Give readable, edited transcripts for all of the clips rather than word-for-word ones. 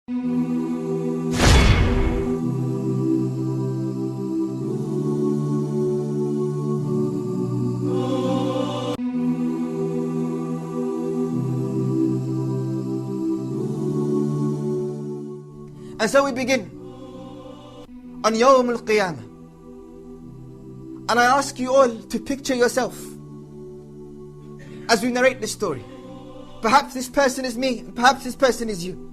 And so we begin on Yawm al-Qiyamah. And I ask you all to picture yourself as we narrate this story. Perhaps this person is me, and perhaps this person is you.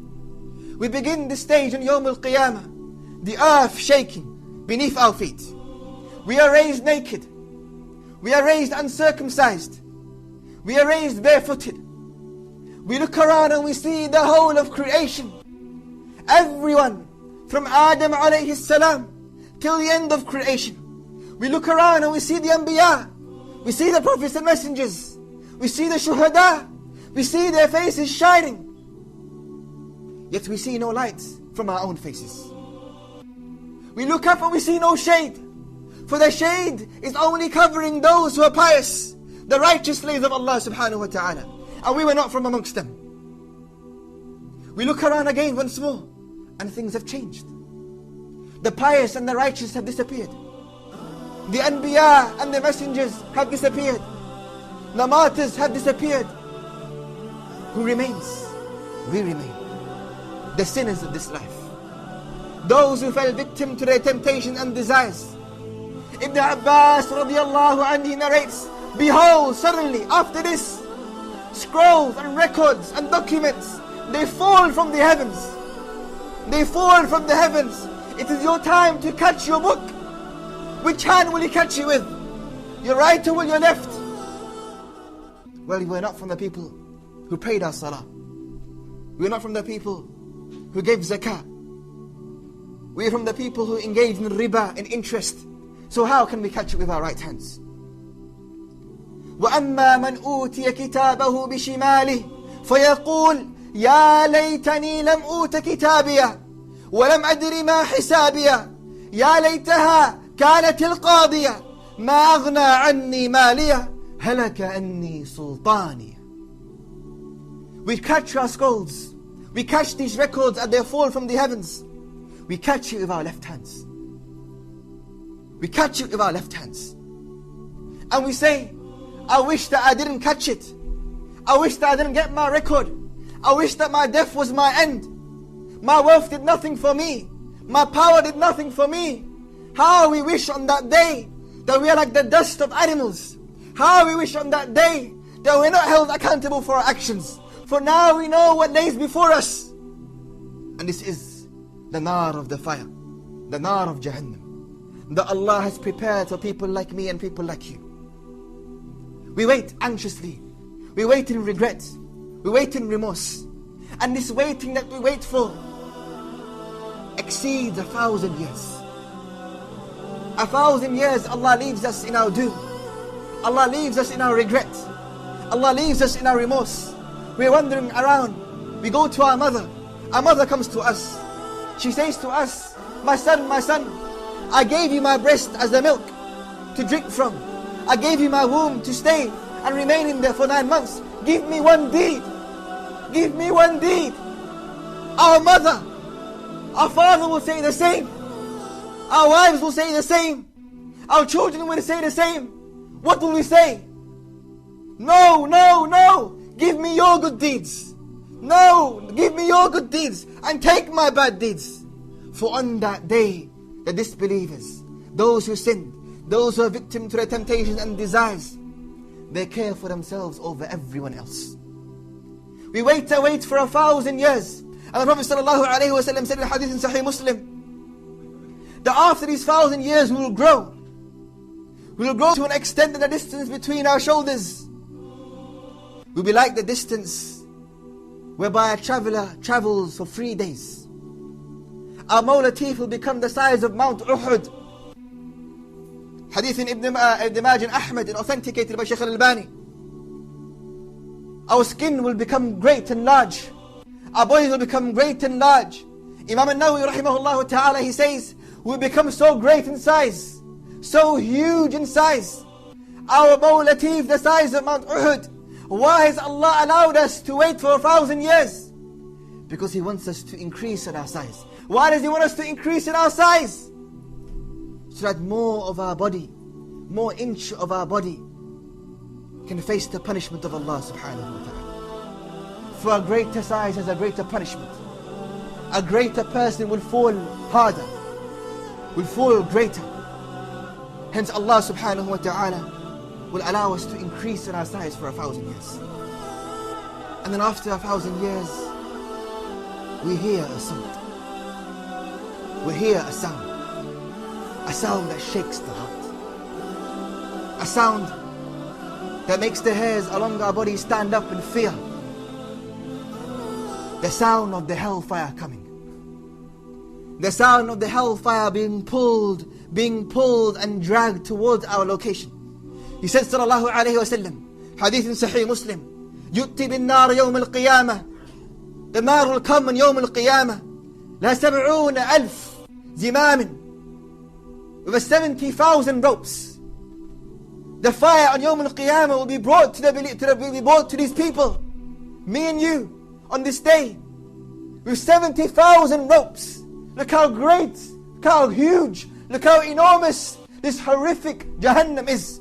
We begin this stage on Yawm al-Qiyamah, the earth shaking beneath our feet. We are raised naked. We are raised uncircumcised. We are raised barefooted. We look around and we see the whole of creation. Everyone from Adam alayhi salam till the end of creation. We look around and we see the Anbiya. We see the prophets and messengers. We see the Shuhada. We see their faces shining. Yet we see no light from our own faces. We look up and we see no shade. For the shade is only covering those who are pious, the righteous slaves of Allah subhanahu wa ta'ala. And we were not from amongst them. We look around again once more, and things have changed. The pious and the righteous have disappeared. The Anbiya and the messengers have disappeared. The martyrs have disappeared. Who remains? We remain. The sinners of this life. Those who fell victim to their temptation and desires. Ibn Abbas radiallahu anhu narrates, behold, suddenly after this, scrolls and records and documents, they fall from the heavens. They fall from the heavens. It is your time to catch your book. Which hand will you catch it with? Your right or your left? Well, we are not from the people who prayed our salah. We are not from the people who gave zakah. We are from the people who engaged in riba, in interest. So how can we catch it with our right hands? وَأَمَّا مَنْ أُوتِيَ كِتَابَهُ بِشِمَالِهِ فَيَقُولُ يَا لَيْتَنِي لَمْ أُوتَ كِتَابِيَهْ وَلَمْ أَدْرِ مَا حِسَابِيَهْ يَا لَيْتَهَا كَانَتِ الْقَاضِيَةَ مَا أَغْنَى عَنِّي مَالِيَهْ هَلَكَ أَنِّي سُلْطَانِيَهْ. We catch our scrolls. We catch these records as they fall from the heavens. We catch it with our left hands. We catch it with our left hands. And we say, I wish that I didn't catch it. I wish that I didn't get my record. I wish that my death was my end. My wealth did nothing for me. My power did nothing for me. How we wish on that day that we are like the dust of animals. How we wish on that day that we're not held accountable for our actions. For now we know what lays before us. And this is the nar of the fire. The nar of Jahannam. That Allah has prepared for people like me and people like you. We wait anxiously. We wait in regret. We wait in remorse. And this waiting that we wait for exceeds 1,000 years. 1,000 years Allah leaves us in our doom. Allah leaves us in our regret. Allah leaves us in our remorse. We're wandering around. We go to our mother. Our mother comes to us. She says to us, my son, I gave you my breast as the milk to drink from. I gave you my womb to stay and remain in there for 9 months. Give me one deed. Give me one deed. Our mother, our father will say the same. Our wives will say the same. Our children will say the same. What will we say? No, no, no. Give me your good deeds. No, give me your good deeds and take my bad deeds. For on that day, the disbelievers, those who sinned, those who are victim to their temptations and desires, they care for themselves over everyone else. We wait for 1,000 years. And the Prophet ﷺ said in hadith in Sahih Muslim, that after these 1,000 years we will grow. We will grow to an extent that the distance between our shoulders will be like the distance whereby a traveler travels for 3 days. Our mawlatif will become the size of Mount Uhud. Hadith in Ibn Majah Ahmad and authenticated by Shaykh al-Albani. Our skin will become great and large. Our bodies will become great and large. Imam al-Nawawi rahimahullah ta'ala, he says, we become so great in size, so huge in size. Our mawlatif the size of Mount Uhud. Why has Allah allowed us to wait for 1,000 years? Because He wants us to increase in our size. Why does He want us to increase in our size? So that more of our body, more inch of our body can face the punishment of Allah subhanahu wa ta'ala. For a greater size has a greater punishment. A greater person will fall harder, will fall greater. Hence Allah subhanahu wa ta'ala will allow us to increase in our size for 1,000 years. And then after 1,000 years, we hear a sound. We hear a sound. A sound that shakes the heart. A sound that makes the hairs along our body stand up in fear. The sound of the hellfire coming. The sound of the hellfire being pulled and dragged towards our location. He said sallallahu alayhi wa sallam, hadith in Sahih Muslim, يُؤْتِ بِالنَّارِ يَوْمَ الْقِيَامَةِ The nar will come on يوم القيامة لا 70,000 زمام, with 70,000 ropes. The fire on يوم القيامة will be brought to these people, me and you, on this day, with 70,000 ropes. Look how great, look how huge, look how enormous this horrific Jahannam is.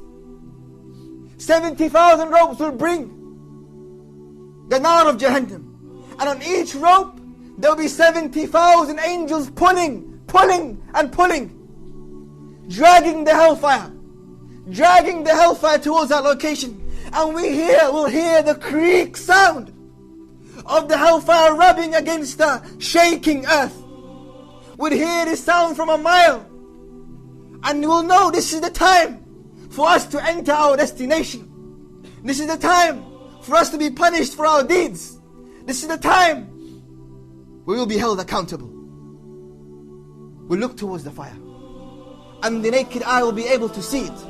70,000 ropes will bring the nar of Jahannam. And on each rope, there will be 70,000 angels pulling, dragging the hellfire towards our location. And we'll hear the creak sound of the hellfire rubbing against the shaking earth. We'll hear this sound from a mile. And we'll know this is the time for us to enter our destination. This is the time for us to be punished for our deeds. This is the time we will be held accountable. We look towards the fire, and the naked eye will be able to see it.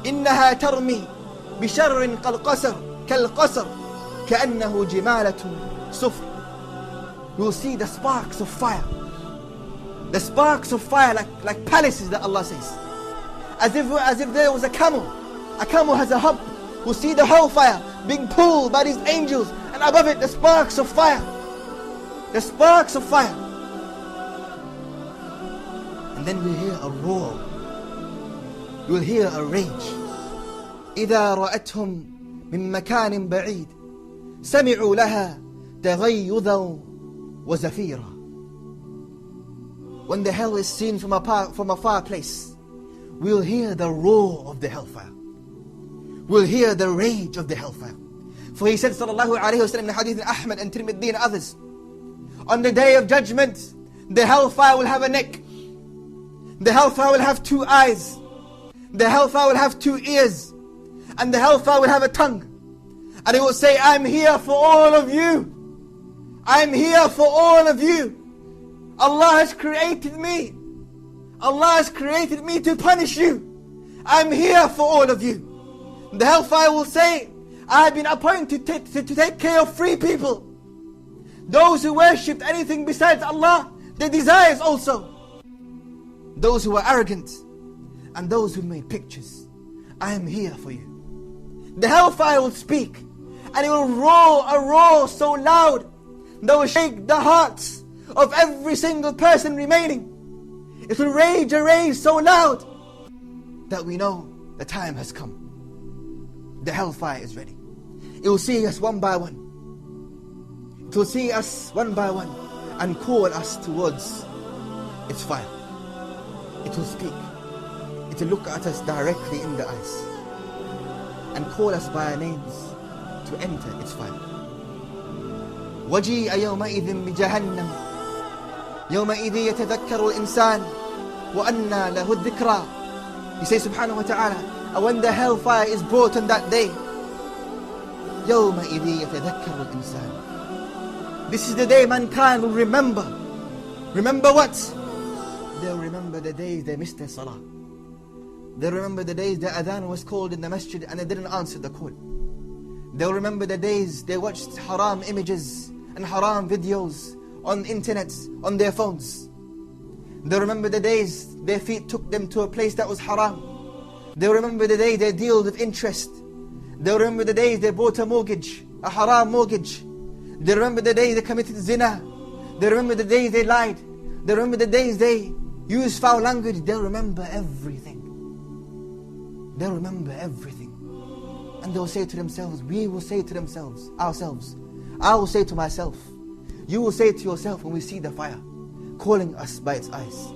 إنها ترمي بشر كالقصر كأنه جمالة صفر. We will see the sparks of fire. The sparks of fire like palaces, that Allah says. As if there was a camel. A camel has a hump. We'll see the hellfire being pulled by these angels, and above it the sparks of fire. The sparks of fire. And then we hear a roar. We'll hear a rage. إذا رأتهم من مكان بعيد سمعوا لها تغيظا وزفيرا. When the hell is seen from a far place, we'll hear the roar of the hellfire. We'll hear the rage of the hellfire. For he said sallallahu alayhi wa sallam in the hadith in Ahmad and Tirmidhi and others, on the day of judgment, the hellfire will have a neck. The hellfire will have 2 eyes. The hellfire will have 2 ears. And the hellfire will have a tongue. And it will say, I'm here for all of you. I'm here for all of you. Allah has created me. Allah has created me to punish you. I'm here for all of you. The hellfire will say, I have been appointed to take care of 3 people. Those who worshipped anything besides Allah, their desires also. Those who were arrogant and those who made pictures. I am here for you. The hellfire will speak, and it will roar a roar so loud that will shake the hearts of every single person remaining. It will rage a rage so loud that we know the time has come. The hellfire is ready. It will see us one by one. It will see us one by one and call us towards its fire. It will speak. It will look at us directly in the eyes and call us by our names to enter its fire. وَجِيءَ يَوْمَئِذٍ بِجَهَنَّمَ يَوْمَئِذٍ يَتَذَكَّرُ الْإِنسَانُ وَأَنَّى لَهُ الذِّكْرَى. He says subhanahu wa ta'ala, and when the hellfire is brought on that day, يَوْمَئِذٍ يَتَذَكَّرُ الْإِنسَانُ. This is the day mankind will remember. Remember what? They'll remember the days they missed their salah. They'll remember the days the adhan was called in the masjid and they didn't answer the call. They'll remember the days they watched haram images and haram videos on internet, on their phones. They'll remember the days their feet took them to a place that was haram. They'll remember the day they dealt with interest. They'll remember the days they bought a mortgage, a haram mortgage. They remember the days they committed zina. They remember the days they lied. They remember the days they used foul language. They'll remember everything. They'll remember everything. And they'll say to themselves, we will say to themselves, ourselves, I will say to myself, you will say to yourself when we see the fire calling us by its eyes,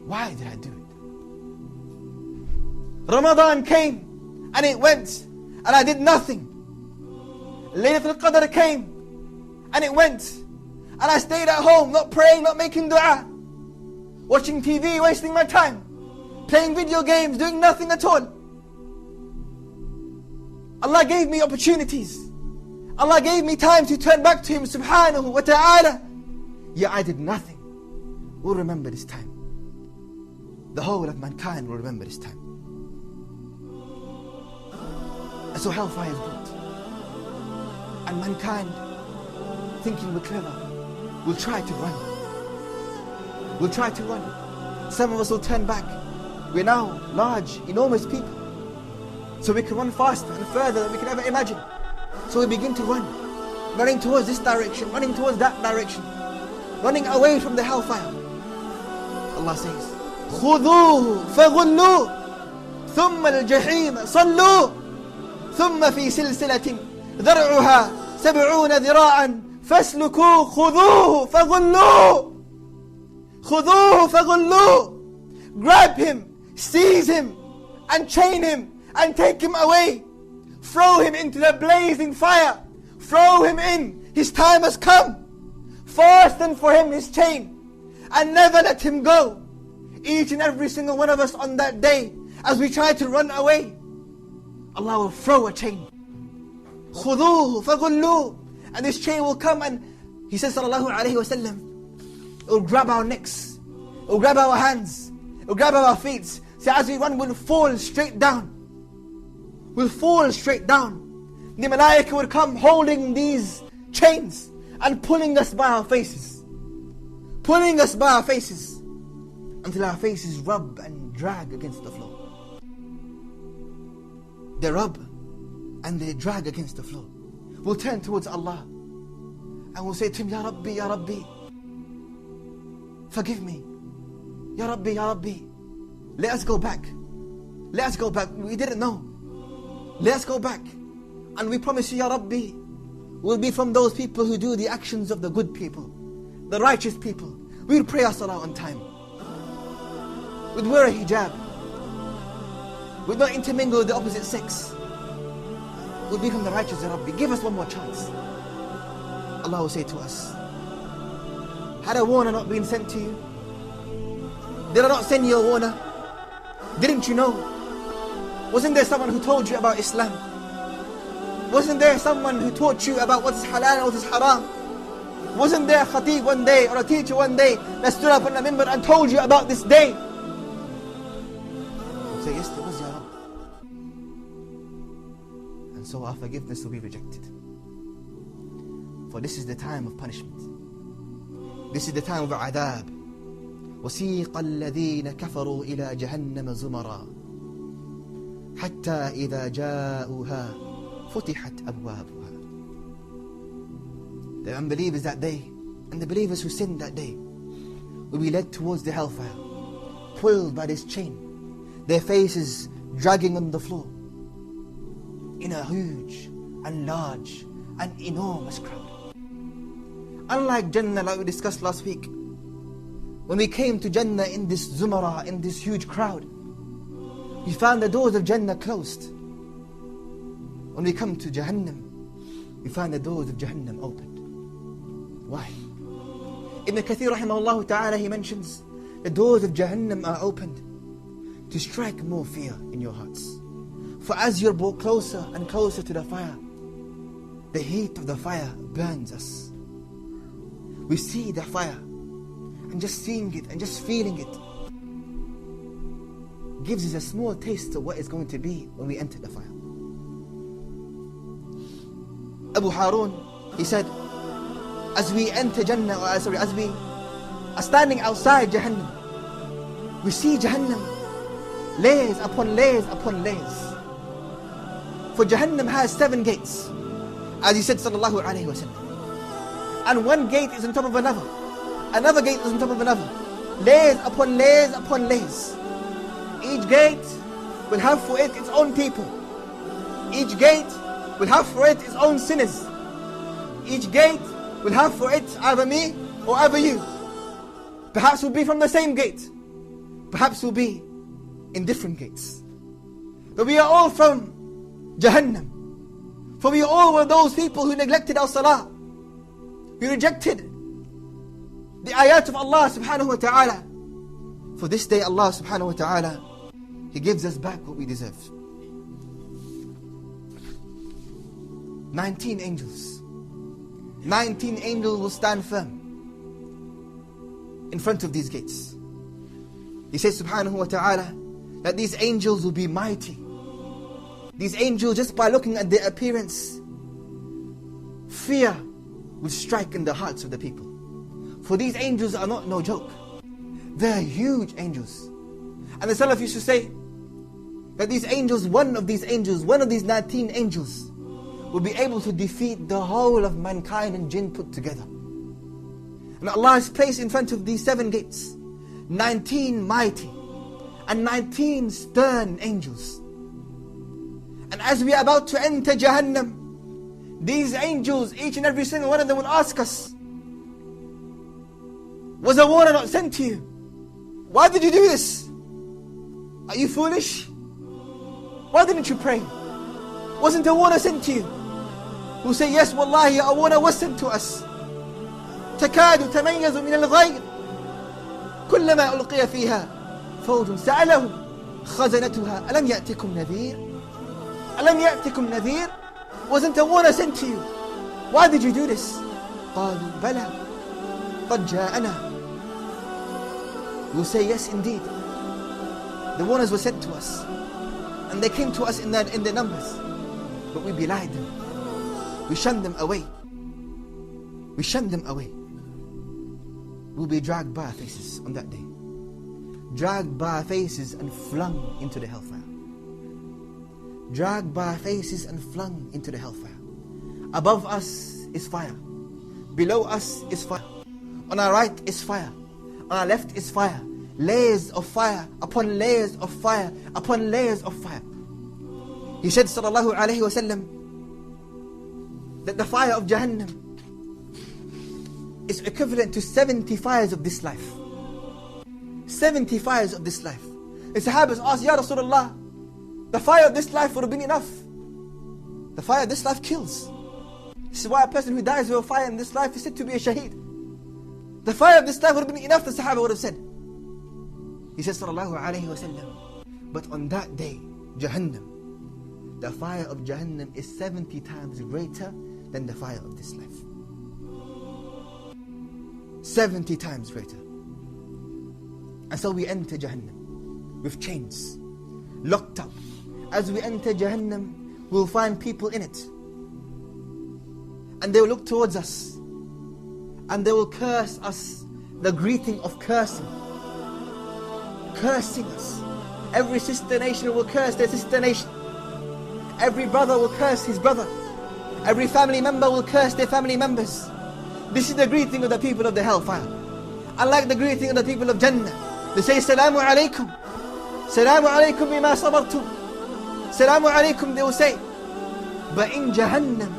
why did I do it? Ramadan came and it went and I did nothing. Laylatul Qadr came and it went and I stayed at home, not praying, not making dua, watching TV, wasting my time, playing video games, doing nothing at all. Allah gave me opportunities. Allah gave me time to turn back to Him subhanahu wa ta'ala. Yet I did nothing. We'll remember this time. The whole of mankind will remember this time. And so hellfire is brought. And mankind, thinking we're clever, will try to run. We'll try to run. Some of us will turn back. We're now large, enormous people. So we can run faster and further than we can ever imagine. So we begin to run. Running towards this direction, running towards that direction. Running away from the hellfire. Allah says, خُذُوهُ فَغُلُّوهُ ثُمَّ الْجَحِيمَ صَلُّوهُ ثُمَّ فِي سِلْسِلَةٍ ذَرْعُهَا 70 ذِرَاعًا فَاسْلُكُوهُ خُذُوهُ فَغُلُّوهُ خُذُوهُ فَغُلُّوهُ. Grab him, seize him, and chain him, and take him away. Throw him into the blazing fire. Throw him in. His time has come. Fasten for him his chain, and never let him go. Each and every single one of us on that day, as we try to run away, Allah will throw a chain. خُذُوهُ فَغُلُّوهُ. And this chain will come and He says sallallahu alayhi wa sallam, it will grab our necks, it will grab our hands, it will grab our feet. So as we run, we'll fall straight down. We'll fall straight down. The malaika will come holding these chains and pulling us by our faces. Pulling us by our faces until our faces rub and drag against the floor. They rub and they drag against the floor. We'll turn towards Allah and we'll say to Him, Ya Rabbi, Ya Rabbi, forgive me. Ya Rabbi, Ya Rabbi, let us go back. Let us go back. We didn't know. Let us go back. And we promise you, Ya Rabbi, we'll be from those people who do the actions of the good people, the righteous people. We'll pray our salah on time. We'll wear a hijab. We'll not intermingle with the opposite sex. We'll be from the righteous, Ya Rabbi. Give us one more chance. Allah will say to us, had a warner not been sent to you? Did I not send you a warner? Didn't you know? Wasn't there someone who told you about Islam? Wasn't there someone who taught you about what's halal and what is haram? Wasn't there a khatib one day or a teacher one day that stood up on the minbar and told you about this day? You say, yes, there was, Ya Rabb. And so our forgiveness will be rejected. For this is the time of punishment. This is the time of adab. وَسِيقَ الَّذِينَ كَفَرُوا إِلَى جَهَنَّمَ زُمَرًا حَتَّى إِذَا جَاءُوهَا فُتِحَتْ أَبْوَابُهَا. The unbelievers that day and the believers who sinned that day will be led towards the hellfire, pulled by this chain, their faces dragging on the floor in a huge and large and enormous crowd. Unlike Jannah, like we discussed last week, when we came to Jannah in this zumara, in this huge crowd, we found the doors of Jannah closed. When we come to Jahannam, we find the doors of Jahannam opened. Why? Ibn Kathir rahimahullah ta'ala, he mentions the doors of Jahannam are opened to strike more fear in your hearts. For as you're brought closer and closer to the fire, the heat of the fire burns us. We see the fire, and just seeing it and just feeling it gives us a small taste of what it's going to be when we enter the fire. Abu Harun, he said, as we enter Jannah, as we are standing outside Jahannam, we see Jahannam layers upon layers upon layers. For Jahannam has 7 gates, As he said, sallallahu alayhi wa sallam. And one gate is on top of another. Another gate is on top of another. Layers upon layers upon layers. Each gate will have for it its own people. Each gate will have for it its own sinners. Each gate will have for it either me or either you. Perhaps we'll be from the same gate. Perhaps we'll be in different gates. But we are all from Jahannam. For we all were those people who neglected our salah. We rejected the ayat of Allah subhanahu wa ta'ala. For this day Allah subhanahu wa ta'ala, He gives us back what we deserve. 19 angels. 19 angels will stand firm in front of these gates. He says subhanahu wa ta'ala that these angels will be mighty. These angels, just by looking at their appearance, fear will strike in the hearts of the people. For these angels are not no joke. They're huge angels. And the Salaf used to say that these angels, one of these 19 angels, will be able to defeat the whole of mankind and jinn put together. And Allah has placed in front of these 7 gates 19 mighty and 19 stern angels. And as we are about to enter Jahannam, these angels, each and every single one of them will ask us, was a warner not sent to you? Why did you do this? Are you foolish? Why didn't you pray? Wasn't a warner sent to you? We'll say, yes, wallahi, a warner was sent to us. تكاد تميز من الغيظ كلما ألقي فيها فوج سألهم خزنتها ألم يأتكم نذير ألم يأتكم نذير. Wasn't a warner sent to you? Why did you do this? قالوا بلى قد جاءنا. We'll say, yes, indeed. The warners were sent to us, and they came to us in their numbers, but we belied them. We shunned them away. We shunned them away. We'll be dragged by our faces on that day. Dragged by our faces and flung into the hellfire. Dragged by our faces and flung into the hellfire. Above us is fire. Below us is fire. On our right is fire. On our left is fire. Layers of fire upon layers of fire upon layers of fire. He said sallallahu alayhi wa sallam that the fire of Jahannam is equivalent to 70 fires of this life. 70 fires of this life. The Sahabas asked, Ya Rasulullah, the fire of this life would have been enough. The fire of this life kills. This is why a person who dies with a fire in this life is said to be a shaheed. The fire of this life would have been enough, the Sahaba would have said. He says sallallahu alayhi wa sallam, but on that day, Jahannam, the fire of Jahannam is 70 times greater than the fire of this life. 70 times greater. And so we enter Jahannam with chains, locked up. As we enter Jahannam, we'll find people in it. And they will look towards us, and they will curse us the greeting of cursing. Cursing us. Every sister nation will curse their sister nation. Every brother will curse his brother. Every family member will curse their family members. This is the greeting of the people of the hellfire. Unlike the greeting of the people of Jannah, they say, Salamu alaykum. Salamu alaykum bima sabartum. Salamu alaykum, they will say. But in Jahannam,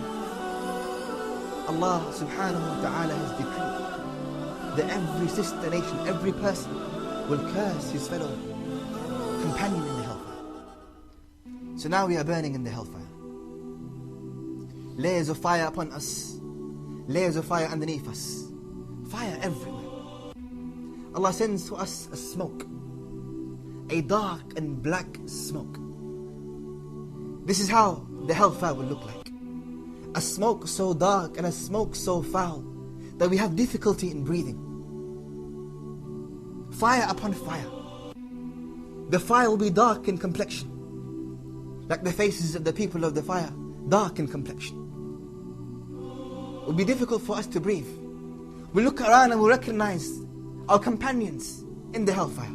Allah subhanahu wa ta'ala has decreed that every sister nation, every person will curse his fellow companion in the hellfire. So now we are burning in the hellfire. Layers of fire upon us, layers of fire underneath us, fire everywhere. Allah sends to us a smoke, a dark and black smoke. This is how the hellfire will look like. A smoke so dark and a smoke so foul that we have difficulty in breathing. Fire upon fire. The fire will be dark in complexion, like the faces of the people of the fire, dark in complexion. It will be difficult for us to breathe. We look around and we recognize our companions in the hellfire.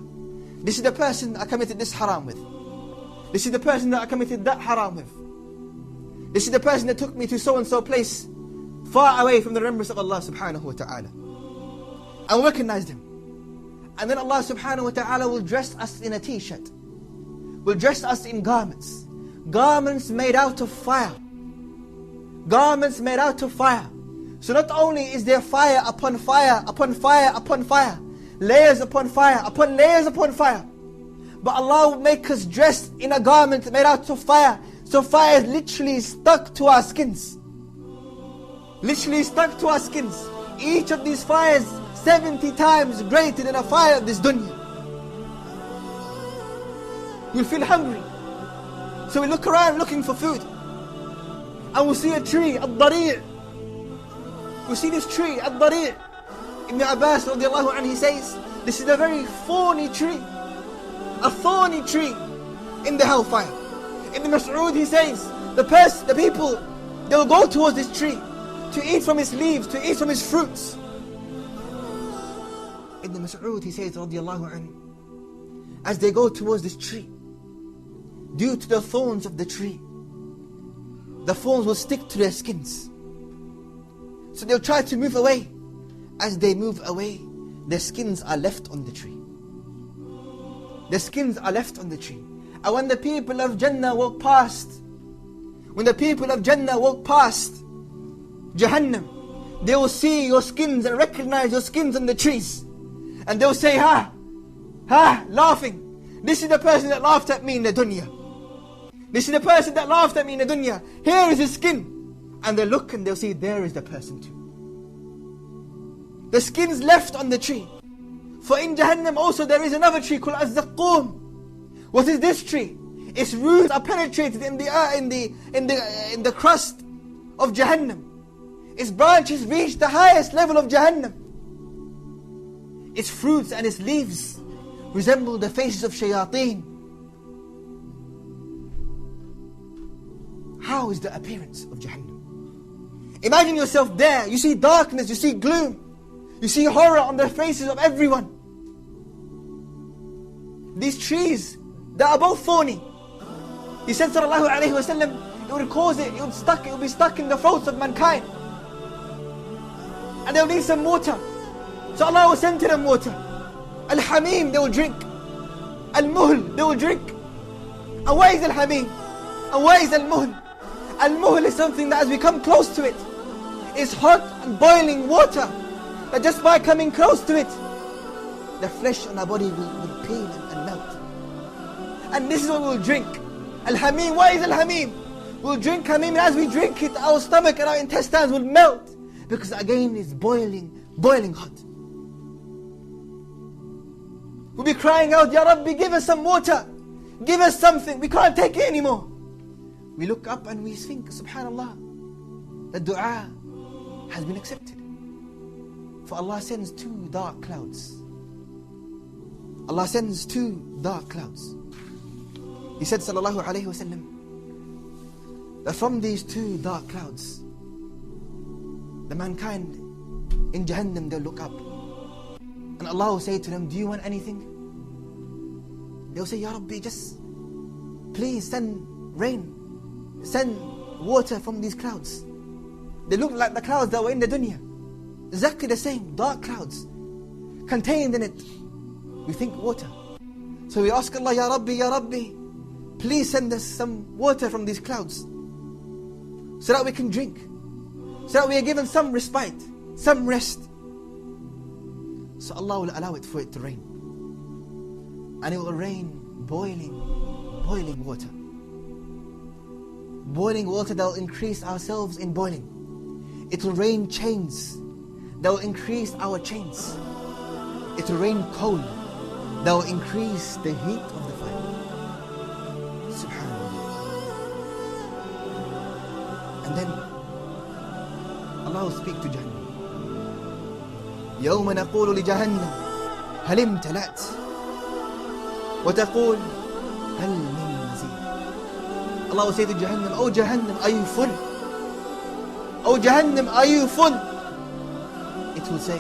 This is the person that I committed this haram with. This is the person that I committed that haram with. This is the person that took me to so and so place, far away from the remembrance of Allah subhanahu wa ta'ala. And we recognized him. And then Allah subhanahu wa ta'ala will dress us in a t-shirt, will dress us in garments, garments made out of fire, garments made out of fire. So not only is there fire upon fire upon fire upon fire, layers upon fire upon layers upon fire, but Allah will make us dressed in a garment made out of fire. So fire is literally stuck to our skins. Literally stuck to our skins. Each of these fires 70 times greater than a fire of this dunya. We'll feel hungry. So we look around looking for food. And we'll see a tree, At-Tarbiyah. We'll see this tree, At-Tarbiyah. Ibn Abbas radiallahu anhu, he says, this is a very thorny tree. A thorny tree in the hellfire. Ibn Mas'ud, he says, the people, they will go towards this tree to eat from its leaves, to eat from its fruits. Ibn Mas'ud, he says, radiallahu anhu, as they go towards this tree, due to the thorns of the tree, the thorns will stick to their skins. So they'll try to move away. As they move away, their skins are left on the tree. Their skins are left on the tree. And when the people of Jannah walk past, when the people of Jannah walk past Jahannam, they will see your skins and recognize your skins on the trees. And they'll say, ha, laughing. This is the person that laughed at me in the dunya. This is the person that laughed at me in the dunya. Here is his skin. And they'll look and they'll see, there is the person too. The skin's left on the tree. For in Jahannam also there is another tree called Az-Zaqqum. What is this tree? Its roots are penetrated in the crust of Jahannam. Its branches reach the highest level of Jahannam. Its fruits and its leaves resemble the faces of shayateen. How is the appearance of Jahannam? Imagine yourself there. You see darkness, you see gloom, you see horror on the faces of everyone. These trees, they are both thorny. He said sallallahu alayhi wa sallam, it would be stuck in the throats of mankind. And they'll need some water. So Allah will send to them water. Al-Hamim, they will drink. Al-Muhl, they will drink. And where is Al-Hamim? And where is Al-Muhl? Al-Muhl is something that as we come close to it, is hot and boiling water, that just by coming close to it, the flesh on our body will peel and melt. And this is what we'll drink. Al-Hamim, why is Al-Hamim? We'll drink Hamim, and as we drink it, our stomach and our intestines will melt, because again it's boiling hot. We'll be crying out, Ya Rabbi, give us some water, give us something, we can't take it anymore. We look up and we think, subhanallah, the dua has been accepted. For Allah sends 2 dark clouds. Allah sends 2 dark clouds. He said sallallahu alayhi wa sallam, that from these 2 dark clouds, the mankind in Jahannam, they'll look up. And Allah will say to them, do you want anything? They'll say, Ya Rabbi, just please send rain, send water from these clouds. They look like the clouds that were in the dunya. Exactly the same, dark clouds. Contained in it, we think water. So we ask Allah, Ya Rabbi, please send us some water from these clouds, so that we can drink, so that we are given some respite, some rest. So Allah will allow it for it to rain. And it will rain boiling water. Boiling water that will increase ourselves in boiling. It will rain chains that will increase our chains. It will rain coal that will increase the heat of the fire. Subhanallah. And then Allah will speak to Jahannam. يوم نقول لجهنم هل امتلأت وتقول هل من مزيد. Allah will say to Jahannam, oh Jahannam, are you full? Oh Jahannam, are you full? It will say,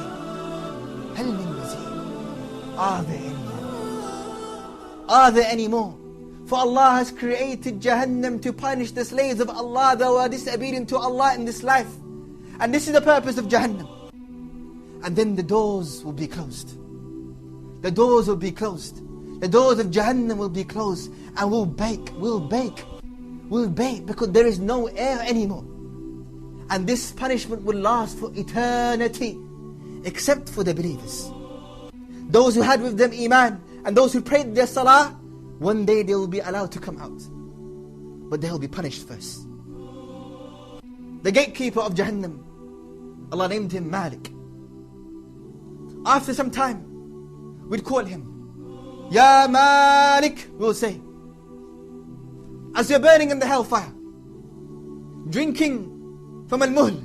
هل من مزيد. Are there any more? Are there any more? For Allah has created Jahannam to punish the slaves of Allah that were disobedient to Allah in this life. And this is the purpose of Jahannam. And then the doors will be closed. The doors will be closed. The doors of Jahannam will be closed. And we'll bake because there is no air anymore. And this punishment will last for eternity, except for the believers. Those who had with them Iman and those who prayed their Salah, one day they will be allowed to come out. But they will be punished first. The gatekeeper of Jahannam, Allah named him Malik. After some time, we'd call him, Ya Malik, we'll say. As you're burning in the hellfire, drinking from al-muhl,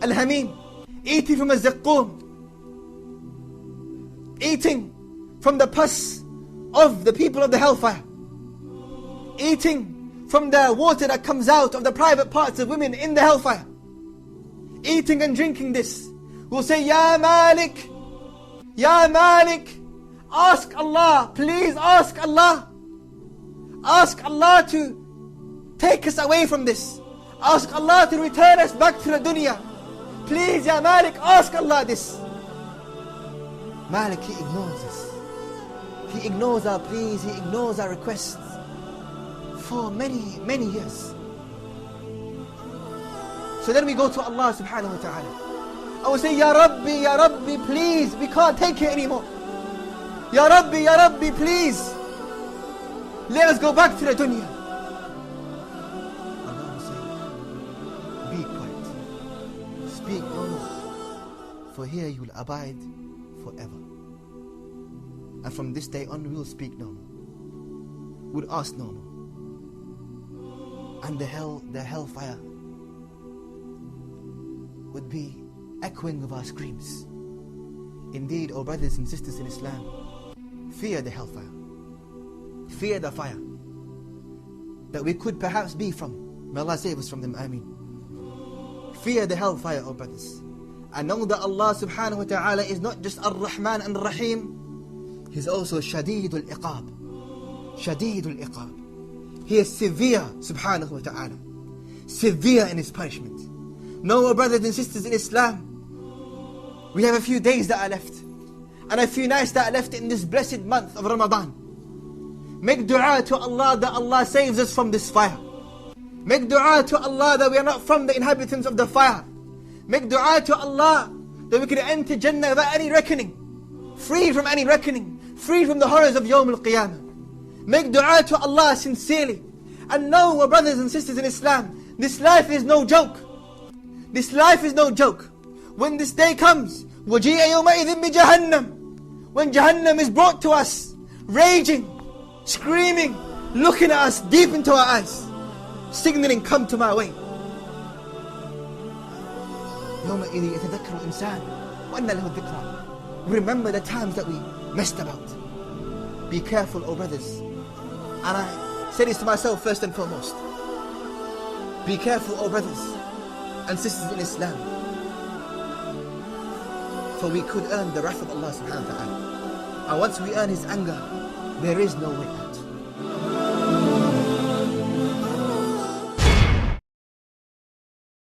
al-hamim, eating from al-zaqqum, eating from the pus of the people of the hellfire, eating from the water that comes out of the private parts of women in the hellfire, eating and drinking this, we'll say, Ya Malik, Ya Malik, ask Allah, please ask Allah. Ask Allah to take us away from this. Ask Allah to return us back to the dunya. Please, Ya Malik, ask Allah this. Malik, he ignores us. He ignores our pleas, he ignores our requests for many, many years. So then we go to Allah subhanahu wa ta'ala. I will say, Ya Rabbi, please, we can't take it anymore. Ya Rabbi, please, let us go back to the dunya. Allah will say, be quiet, speak no more, for here you will abide forever. And from this day on, we will speak no more, we'll ask no more. And the hellfire would be echoing of our screams. Indeed, O brothers and sisters in Islam, fear the hellfire, fear the fire that we could perhaps be from. May Allah save us from them, Ameen. Fear the hellfire, O brothers, and know that Allah subhanahu wa ta'ala is not just Ar-Rahman and Rahim, He's also Shadidul Iqab. Shadidul Iqab. He is severe, subhanahu wa ta'ala, severe in His punishment. No, brothers and sisters in Islam, we have a few days that are left, and a few nights that are left in this blessed month of Ramadan. Make dua to Allah that Allah saves us from this fire. Make dua to Allah that we are not from the inhabitants of the fire. Make dua to Allah that we can enter Jannah without any reckoning, free from any reckoning, free from the horrors of Yawm al-Qiyamah. Make dua to Allah sincerely. And know, brothers and sisters in Islam, this life is no joke. This life is no joke. When this day comes, وَجِيءَ يَوْمَئِذٍ بِجَهَنَّمْ, when Jahannam is brought to us, raging, screaming, looking at us deep into our eyes, signaling, come to my way. يَوْمَئِذٍ يَتَذَكَّرُ الْإِنسَانُ وَأَنَّ لَهُ الذِّكْرَى. Remember the times that we messed about. Be careful, O brothers. And I say this to myself first and foremost. Be careful, O brothers and sisters in Islam, for we could earn the wrath of Allah subhanahu wa ta'ala. And once we earn His anger, there is no way out.